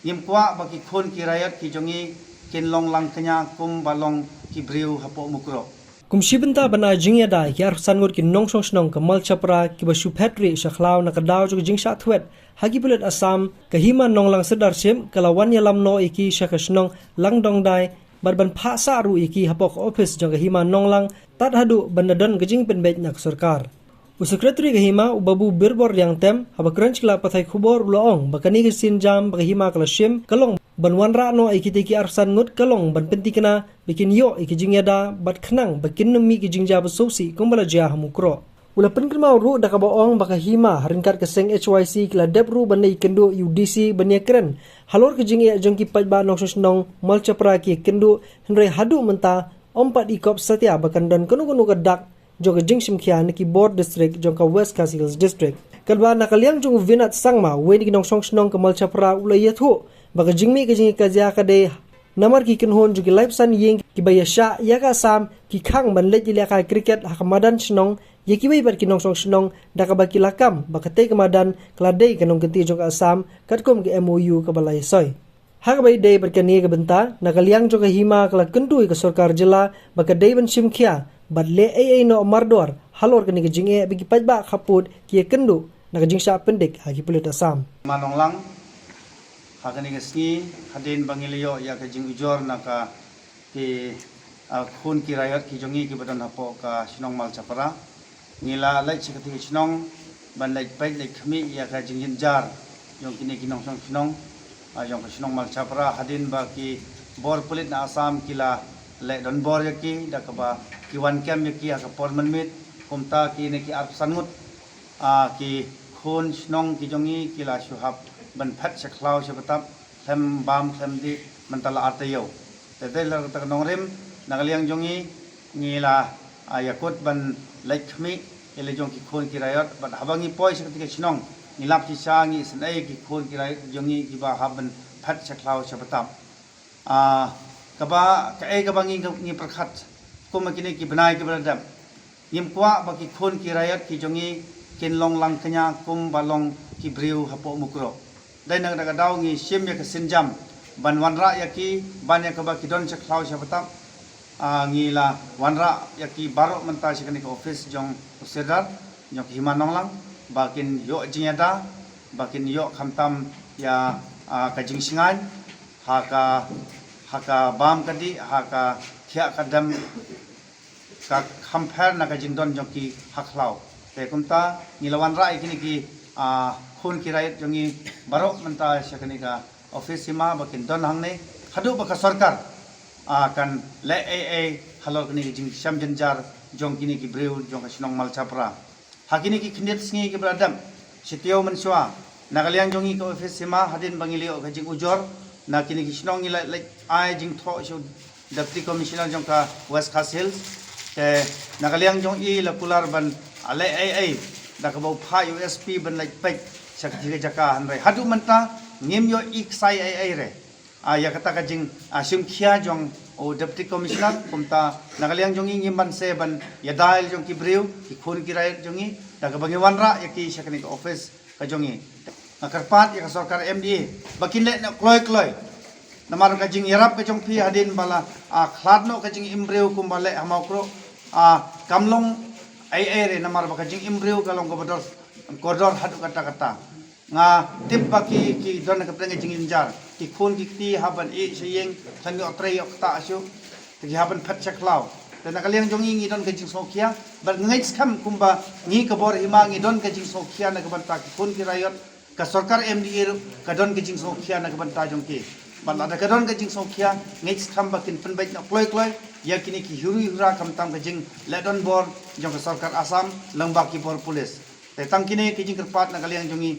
Yim kwa bagi khun ki rakyat ki jongi kin long lang kenya kum balong ki briu hapo mukro. Kumshibenta bana jingya da yar sangut ki nong song snong kamal chapra ki basu petri shakhlaw na kadaw jog jingsha thwet hagi bulet Assam kahima nonglang sedar sim kalawan yalam no iki shakashnong langdong dai barban pha sa ru iki hapok office jong kahima nonglang tat hadu bandadon gajing penbet nak sarkar Secretary kahima ubabu birbor yang tem haba crunch kala pathai khubor uloong bakani ke sinjam kahima kala shim kalong banwan ra no ikiti ki arsan ngut kalong ban pentikna bikin yo ikijingyada bat khnang bakin numi ki jingja basosi kumbala ja hamukro ula penkirma ru daka boong bakahima haringkat keseng HYC kala debru banai kendo UDC bania kren halor ki jingya jongki pajba nongsosnong malchapra ki kendo henre hadu menta ompat ikop satya bakan don kunu gadak jong jing simkhia ni ki board district jong ka West Khasi Hills district kalba nakaliang jong vinat sangma weni ki nongsong snong kamal chapra ulayathu baka jingmi ka jingi kazya ka de namar ki kinhon jugi live san yeng ki bayasha yaga sam ki khang ban le jila ka cricket hakamadan snong yeki bai bar ki nongsong snong daka baki lakam baka te kamadan kladei kanong genti jong Assam katkom ki MOU ka balai soy Hagabai day berkani ke benta nakaliang jong hima kala kendui ke sarkar jila baka day ban simkhia badle ai no mardor halor kani ke jinge bigi pajba khaput ki kendu nak jingsha pendek hagi pulit Assam Manong lang hakani ke sngi hadin bangilio ya ke jing ujor naka ki khun ki rakyat ki jongi ki badan hapo ka sinong mal chapara ngila lai chikati sinong ban lai pai lai khmi ya ka jing jar yong kini kinong song sinong ayong kasinong malchapra hadin ba ki bor pulit na Assam kila le don bor yaki dakaba ki wan kem yaki ka porman mit kumta ki ne ki arsangut ki khun snong ki jongi kila shuhab ban phat chaklaw shabatab them bam them di mentala artayo tete la ta nongrim nagaliang jongi ngila ayakut ban laikhmi ele jong ki khun ki rayot ban habangi poi sakati ki snong nilap ki sangi senai ki khun ki rai jongi ki ba haban phat chaklaw chabatam kaba kai ka bangi ni prakhat ko makini ki banai ki bradam yim kwa ba ki khun ki rayat ki jongi kin long lang kenya kum balong ki briu hapo mukro dai nang daga daw ngi sim ya ka sinjam ban wanra ya ki ban ya ka ba ki don chaklaw chabatam ngila wanra ya ki baro menta sikani ka office jong usedar jong hima nonglang bakin yo jinyada bakin yo khamtam ya kajing singan haka bam kadi haka thia kadam ka khamphar na kajing don joki haklau te kumta nilawan rai kini ki khun ki rai jongi barok menta sakani ka office ma bakin don hangne hadu baka sarkar kan le ai halor kini jing sam jenjar jong kini ki breu jong kasinong malchapra hakini ki khnit sngi ki bradam sitio mensua nagaliang jongi ko office sima hadin bangilio ka jing ujor na kini ki snong ila like ai jing tho shu deputy commissioner jong ka West Khasi Hills ke nagaliang jong i la pular ban ale ai da ka bau pha USP ban like pek sakti jaka hanrai hadu manta ngim yo ik sai ai re ya kata ka jing simkhia jong o deputy commissioner kumta nagaliang jongi ngimban se ban yadail jong ki briu ki khun ki rai jongi daga bangi wanra yaki sakani ka office ka jongi akarpat ya ka sarkar MDA bakinle na kloy namar ka jing yarap ka jong phi hadin bala khladno ka jing imbriu kumbale hamaukro kamlong ai re namar ba ka jing imbriu kalong gobador kodor hadu kata nga tip baki ki don ka prenge jing injar ki khun ki ti haban e seyeng sangi otrei okta asu ki haban phat chaklaw dan nakaliang jongi ngi don ka jing sokia bar ngai skam kumba ngi ka bor hima ngi don ka jing sokia na ka banta ki khun ki rayot ka sarkar MDA ka don ka jing sokia na ka banta jongki ban ada ka don ka jing sokia ngai skam bakin penbait na kloy yakini ki hura kamtam ka jing ledon bor jong ka sarkar Assam lambak ki bor police te tangkine ki jing kerpat nakaliang jongi